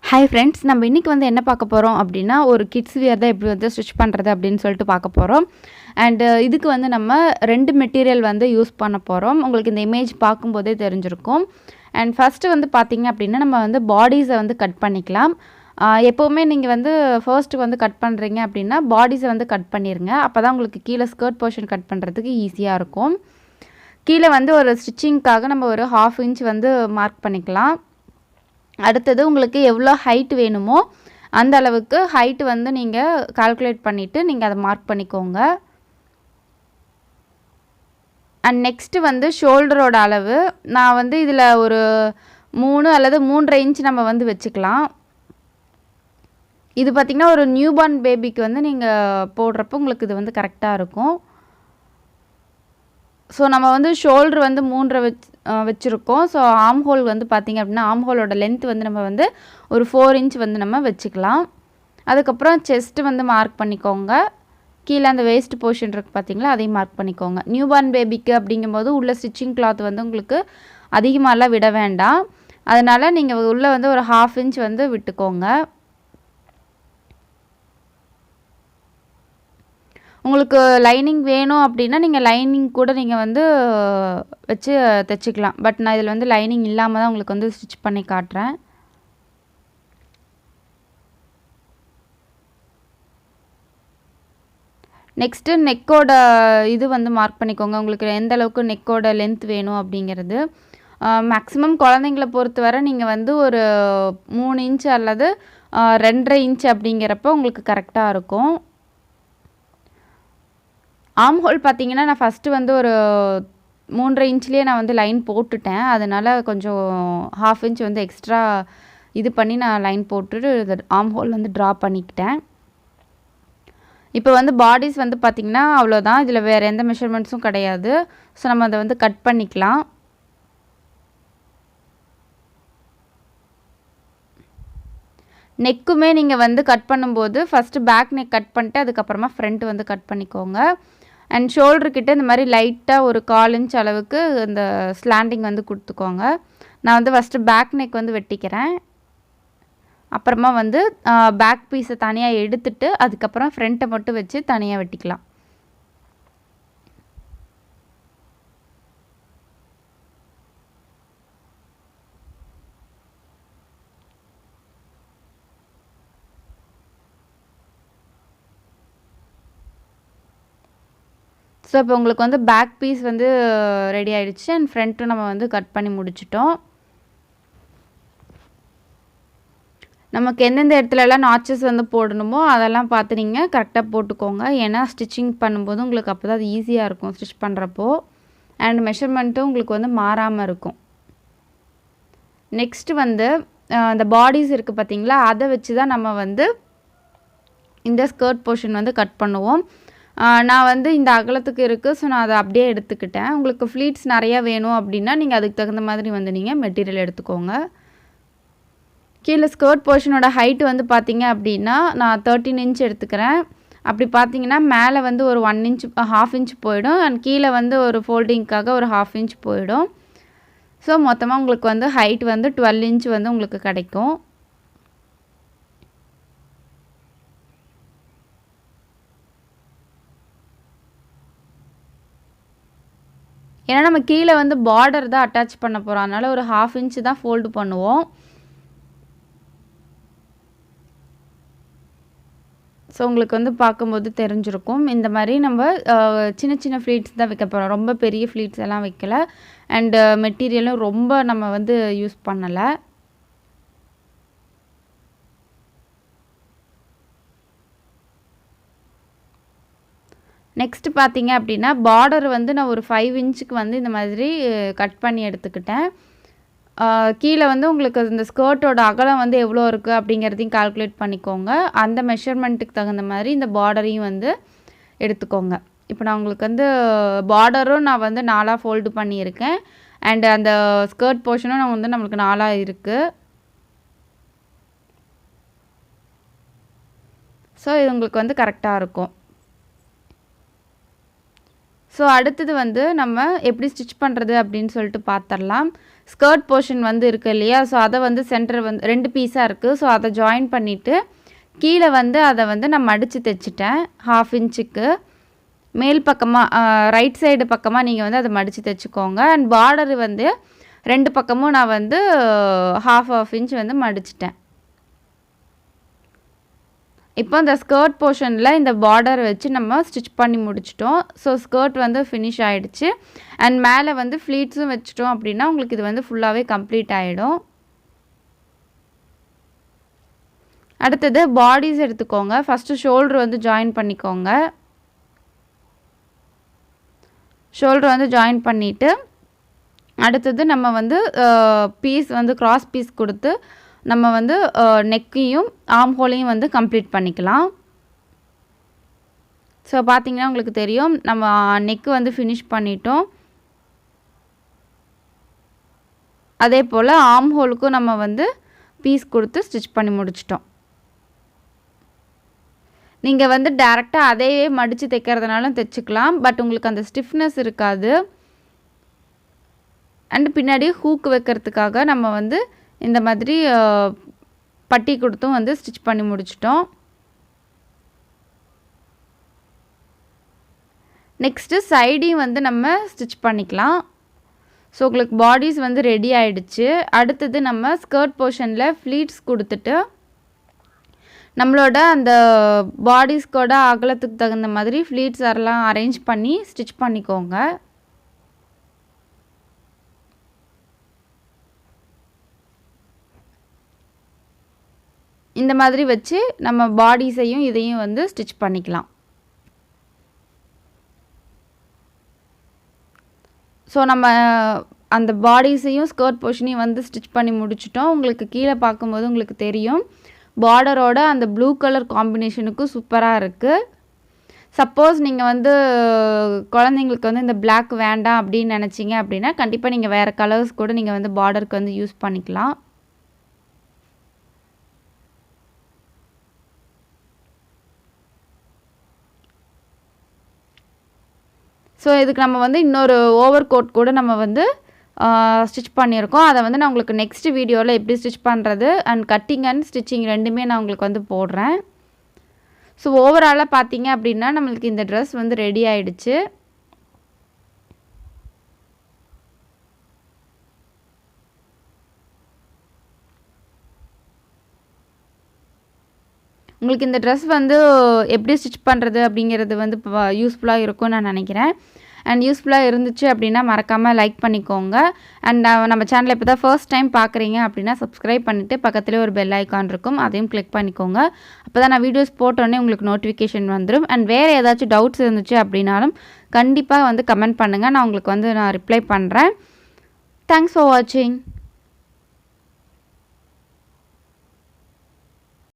Hi friends, நம்ம இன்றைக்கி வந்து என்ன பார்க்க போகிறோம் அப்படின்னா, ஒரு கிட்ஸ் வியர் தான் எப்படி வந்து ஸ்டிச் பண்ணுறது அப்படின்னு சொல்லிட்டு பார்க்க போகிறோம். இதுக்கு வந்து நம்ம 2 மெட்டீரியல் வந்து யூஸ் பண்ண போகிறோம். உங்களுக்கு இந்த இமேஜ் பார்க்கும்போதே தெரிஞ்சிருக்கும். ஃபஸ்ட்டு வந்து பார்த்திங்க அப்படின்னா, நம்ம வந்து பாடிஸை வந்து கட் பண்ணிக்கலாம். எப்போவுமே நீங்கள் வந்து ஃபர்ஸ்ட்டு வந்து கட் பண்ணுறீங்க அப்படின்னா, பாடிஸை வந்து கட் பண்ணிடுங்க. அப்போ தான் உங்களுக்கு கீழே ஸ்கர்ட் போர்ஷன் கட் பண்ணுறதுக்கு ஈஸியாக இருக்கும். கீழே வந்து ஒரு ஸ்டிச்சிங்க்காக நம்ம ஒரு 1/2 இன்ச் வந்து மார்க் பண்ணிக்கலாம். அடுத்தது உங்களுக்கு எவ்வளோ ஹைட் வேணுமோ அந்த அளவுக்கு ஹைட் வந்து நீங்கள் கால்குலேட் பண்ணிவிட்டு நீங்கள் அதை மார்க் பண்ணிக்கோங்க. நெக்ஸ்ட்டு வந்து ஷோல்டரோட அளவு நான் வந்து இதில் ஒரு 3 அல்லது 3.5 இன்ச் நம்ம வந்து வச்சுக்கலாம். இது பார்த்திங்கன்னா ஒரு நியூபார்ன் பேபிக்கு வந்து நீங்கள் போடுறப்போ உங்களுக்கு இது வந்து கரெக்டாக இருக்கும். ஸோ நம்ம வந்து ஷோல்டர் வந்து 3 வச்சுருக்கோம். ஸோ ஆம் ஹோல் வந்து பார்த்திங்க அப்படின்னா ஆம் ஹோலோட லென்த் வந்து நம்ம வந்து ஒரு 4 இன்ச் வந்து நம்ம வச்சுக்கலாம். அதுக்கப்புறம் செஸ்ட்டு வந்து மார்க் பண்ணிக்கோங்க. கீழே அந்த வேஸ்ட் போர்ஷன் இருக்குது பார்த்திங்களா, அதையும் மார்க் பண்ணிக்கோங்க. நியூபார்ன் பேபிக்கு அப்படிங்கும்போது உள்ள ஸ்டிச்சிங் கிளாத் வந்து உங்களுக்கு அதிகமாகலாம் விட வேண்டாம். அதனால் நீங்கள் உள்ளே வந்து ஒரு 1/2 இன்ச் வந்து விட்டுக்கோங்க. உங்களுக்கு லைனிங் வேணும் அப்படின்னா நீங்கள் லைனிங் கூட நீங்கள் வந்து வச்சு தைச்சிக்கலாம். பட் நான் இதில் வந்து லைனிங் இல்லாமல் தான் உங்களுக்கு வந்து ஸ்டிச் பண்ணி காட்டுறேன். நெக்ஸ்ட்டு நெக்கோட இது வந்து மார்க் பண்ணிக்கோங்க. உங்களுக்கு எந்த அளவுக்கு நெக்கோட லென்த் வேணும் அப்படிங்கிறது. மேக்ஸிமம் குழந்தைங்கள பொறுத்தவரை நீங்கள் வந்து ஒரு 3 இன்ச் அல்லது 2.5 இன்ச் அப்படிங்கிறப்போ உங்களுக்கு கரெக்டாக இருக்கும். ஆம் ஹோல் பார்த்திங்கன்னா நான் ஃபஸ்ட்டு வந்து ஒரு 3.5 இன்ச்லேயே நான் வந்து லைன் போட்டுட்டேன். அதனால் கொஞ்சம் 1/2 இன்ச் வந்து எக்ஸ்ட்ரா இது பண்ணி நான் லைன் போட்டுட்டு ஆம் ஹோல் வந்து ட்ரா பண்ணிக்கிட்டேன். இப்போ வந்து பாடிஸ் வந்து பார்த்திங்கன்னா அவ்வளோதான். இதில் வேறு எந்த மெஷர்மெண்ட்ஸும் கிடையாது. ஸோ நம்ம அதை வந்து கட் பண்ணிக்கலாம். நெக்குமே நீங்கள் வந்து கட் பண்ணும்போது ஃபஸ்ட்டு பேக் நெக் கட் பண்ணிட்டு அதுக்கப்புறமா ஃப்ரண்ட் வந்து கட் பண்ணிக்கோங்க. ஷோல்டர்கிட்ட இந்த மாதிரி லைட்டாக ஒரு 1/4 இன்ச் அளவுக்கு இந்த ஸ்லாண்டிங் வந்து கொடுத்துக்கோங்க. நான் வந்து ஃபஸ்ட்டு பேக் நெக் வந்து வெட்டிக்கிறேன். அப்புறமா வந்து பேக் பீஸை தனியாக எடுத்துட்டு அதுக்கப்புறம் ஃப்ரண்ட்டை மட்டும் வச்சு தனியாக வெட்டிக்கலாம். ஸோ இப்போ உங்களுக்கு வந்து பேக் பீஸ் வந்து ரெடி ஆகிடுச்சு. ஃப்ரண்ட்டும் நம்ம வந்து கட் பண்ணி முடிச்சிட்டோம். நமக்கு எந்தெந்த இடத்துலலாம் நாச்சஸ் வந்து போடணுமோ அதெல்லாம் பார்த்து நீங்கள் கரெக்டாக போட்டுக்கோங்க. ஏன்னா ஸ்டிச்சிங் பண்ணும்போது உங்களுக்கு அப்போ தான் அது ஈஸியாக இருக்கும் ஸ்டிச் பண்ணுறப்போ. மெஷர்மெண்ட்டும் உங்களுக்கு வந்து மாறாமல் இருக்கும். நெக்ஸ்ட்டு வந்து இந்த பாடிஸ் இருக்குது பார்த்திங்களா, அதை வச்சு தான் நம்ம வந்து இந்த ஸ்கர்ட் போர்ஷன் வந்து கட் பண்ணுவோம். நான் வந்து இந்த அகலத்துக்கு இருக்குது. ஸோ நான் அதை அப்படியே எடுத்துக்கிட்டேன். உங்களுக்கு ஃப்ளீட்ஸ் நிறையா வேணும் அப்படின்னா நீங்கள் அதுக்கு தகுந்த மாதிரி வந்து நீங்கள் மெட்டீரியல் எடுத்துக்கோங்க. கீழே ஸ்கர்ட் போர்ஷனோட ஹைட்டு வந்து பார்த்திங்க அப்படின்னா நான் 13 இன்ச் எடுத்துக்கிறேன். அப்படி பார்த்திங்கன்னா மேலே வந்து ஒரு 1 இன்ச் 1/2 இன்ச் போயிடும். கீழே வந்து ஒரு ஃபோல்டிங்க்காக ஒரு 1/2 இன்ச் போயிடும். ஸோ மொத்தமாக உங்களுக்கு வந்து ஹைட் வந்து 12 இன்ச் வந்து உங்களுக்கு கிடைக்கும். ஏன்னா நம்ம கீழே வந்து பார்டர் தான் அட்டாச் பண்ண போகிறோம். அதனால் ஒரு 1/2 இன்ச் தான் ஃபோல்டு பண்ணுவோம். ஸோ உங்களுக்கு வந்து பார்க்கும்போது தெரிஞ்சிருக்கும். இந்த மாதிரி நம்ம சின்ன சின்ன ஃப்ளீட்ஸ் தான் வைக்க போகிறோம். ரொம்ப பெரிய ஃப்ளீட்ஸ் எல்லாம் வைக்கல. மெட்டீரியலும் ரொம்ப நம்ம வந்து யூஸ் பண்ணலை. நெக்ஸ்ட்டு பார்த்திங்க அப்படின்னா பார்டர் வந்து நான் ஒரு 5 இன்ச்சுக்கு வந்து இந்த மாதிரி கட் பண்ணி எடுத்துக்கிட்டேன். கீழே வந்து உங்களுக்கு இந்த ஸ்கர்ட்டோட அகலம் வந்து எவ்வளோ இருக்குது அப்படிங்கிறதையும் கால்குலேட் பண்ணிக்கோங்க. அந்த மெஷர்மெண்ட்டுக்கு தகுந்த மாதிரி இந்த பார்டரையும் வந்து எடுத்துக்கோங்க. இப்போ நான் உங்களுக்கு வந்து பார்டரும் நான் வந்து 4ஆக ஃபோல்டு பண்ணியிருக்கேன். அந்த ஸ்கர்ட் போர்ஷனும் நான் வந்து நம்மளுக்கு 4ஆக இருக்குது. ஸோ இது உங்களுக்கு வந்து கரெக்டாக இருக்கும். ஸோ அடுத்தது வந்து நம்ம எப்படி ஸ்டிச் பண்ணுறது அப்படின்னு சொல்லிட்டு பார்த்துடலாம். ஸ்கர்ட் போர்ஷன் வந்து இருக்குது இல்லையா, ஸோ அதை வந்து சென்டர் வந்து 2 பீஸாக இருக்குது. ஸோ அதை ஜாயின் பண்ணிவிட்டு கீழே வந்து அதை வந்து நான் மடித்து தைச்சிட்டேன் 1/2 இன்ச்சுக்கு. மேல் பக்கமாக ரைட் சைடு பக்கமாக நீங்கள் வந்து அதை மடித்து தைச்சிக்கோங்க. அண்ட் பார்டர் வந்து 2 பக்கமும் நான் வந்து 1/2 இன்ச் வந்து மடிச்சிட்டேன். இப்போ இந்த ஸ்கர்ட் போர்ஷனில் இந்த பார்டர் வச்சு நம்ம ஸ்டிச் பண்ணி முடிச்சிட்டோம். ஸோ ஸ்கர்ட் வந்து ஃபினிஷ் ஆகிடுச்சு. அண்ட் மேலே வந்து ஃப்ளீட்ஸும் வச்சிட்டோம் அப்படின்னா உங்களுக்கு இது வந்து ஃபுல்லாகவே கம்ப்ளீட் ஆகிடும். அடுத்தது பாடிஸ் எடுத்துக்கோங்க. ஃபஸ்ட்டு ஷோல்டர் வந்து ஜாயின் பண்ணிக்கோங்க. ஷோல்டர் வந்து ஜாயின் பண்ணிவிட்டு அடுத்தது நம்ம வந்து பீஸ் வந்து கிராஸ் பீஸ் கொடுத்து நம்ம வந்து நெக்கையும் ஆர்ம் ஹோலையும் வந்து கம்ப்ளீட் பண்ணிக்கலாம். ஸோ பார்த்திங்கன்னா உங்களுக்கு தெரியும் நம்ம நெக்கு வந்து ஃபினிஷ் பண்ணிட்டோம். அதே போல் ஆர்ம் ஹோலுக்கும் நம்ம வந்து பீஸ் கொடுத்து ஸ்டிச் பண்ணி முடிச்சிட்டோம். நீங்கள் வந்து டேரெக்டாக அதையே மடித்து தைக்கிறதுனாலும் தைச்சிக்கலாம். பட் உங்களுக்கு அந்த ஸ்டிஃப்னஸ் இருக்காது. அண்டு பின்னாடி ஹூக் வைக்கிறதுக்காக நம்ம வந்து இந்த மாதிரி பட்டி கொடுத்தும் வந்து ஸ்டிச் பண்ணி முடிச்சிட்டோம். நெக்ஸ்ட்டு சைடையும் வந்து நம்ம ஸ்டிச் பண்ணிக்கலாம். ஸோ உங்களுக்கு பாடிஸ் வந்து ரெடி ஆகிடுச்சு. அடுத்தது நம்ம ஸ்கர்ட் போர்ஷனில் ஃப்ளீட்ஸ் கொடுத்துட்டு நம்மளோட அந்த பாடிஸ்கோட அகலத்துக்கு தகுந்த மாதிரி ஃப்ளீட்ஸ் எல்லாம் அரேஞ்ச் பண்ணி ஸ்டிச் பண்ணிக்கோங்க. இந்த மாதிரி வச்சு நம்ம பாடிஸையும் இதையும் வந்து ஸ்டிச் பண்ணிக்கலாம். ஸோ நம்ம அந்த பாடிஸையும் ஸ்கர்ட் போர்ஷனையும் வந்து ஸ்டிச் பண்ணி முடிச்சிட்டோம். உங்களுக்கு கீழே பார்க்கும்போது உங்களுக்கு தெரியும் பார்டரோட அந்த ப்ளூ கலர் காம்பினேஷனுக்கு சூப்பராக இருக்குது. சப்போஸ் நீங்கள் வந்து குழந்தைங்களுக்கு வந்து இந்த பிளாக் வேண்டாம் அப்படின்னு நினச்சிங்க அப்படின்னா கண்டிப்பாக நீங்கள் வேறு கலர்ஸ் கூட நீங்கள் வந்து பார்டருக்கு வந்து யூஸ் பண்ணிக்கலாம். ஸோ இதுக்கு நம்ம வந்து இன்னொரு ஓவர் கோட் கூட நம்ம வந்து ஸ்டிச் பண்ணியிருக்கோம். அதை வந்து நான் உங்களுக்கு நெக்ஸ்ட் வீடியோவில் எப்படி ஸ்டிச் பண்ணுறது அண்ட் கட்டிங் அண்ட் ஸ்டிச்சிங் ரெண்டுமே நான் உங்களுக்கு வந்து போடுறேன். ஸோ ஓவராலாக பார்த்தீங்க அப்படின்னா நம்மளுக்கு இந்த ட்ரெஸ் வந்து ரெடி ஆகிடுச்சு. உங்களுக்கு இந்த ட்ரெஸ் வந்து எப்படி ஸ்டிச் பண்ணுறது அப்படிங்கிறது வந்து யூஸ்ஃபுல்லாக இருக்கும்னு நான் நினைக்கிறேன். அண்ட் யூஸ்ஃபுல்லாக இருந்துச்சு அப்படின்னா மறக்காமல் லைக் பண்ணிக்கோங்க. அண்ட் நம்ம சேனலை இப்போ தான் ஃபர்ஸ்ட் டைம் பார்க்குறீங்க அப்படின்னா சப்ஸ்கிரைப் பண்ணிவிட்டு பக்கத்துலேயே ஒரு பெல் ஐக்கான் இருக்கும், அதையும் கிளிக் பண்ணிக்கோங்க. அப்போ தான் நான் வீடியோஸ் போட்டோன்னே உங்களுக்கு நோட்டிஃபிகேஷன் வந்துடும். அண்ட் வேறு ஏதாச்சும் டவுட்ஸ் இருந்துச்சு அப்படின்னாலும் கண்டிப்பாக வந்து கமெண்ட் பண்ணுங்கள். நான் உங்களுக்கு வந்து ரிப்ளை பண்ணுறேன். தேங்க்ஸ் ஃபார் வாட்சிங்.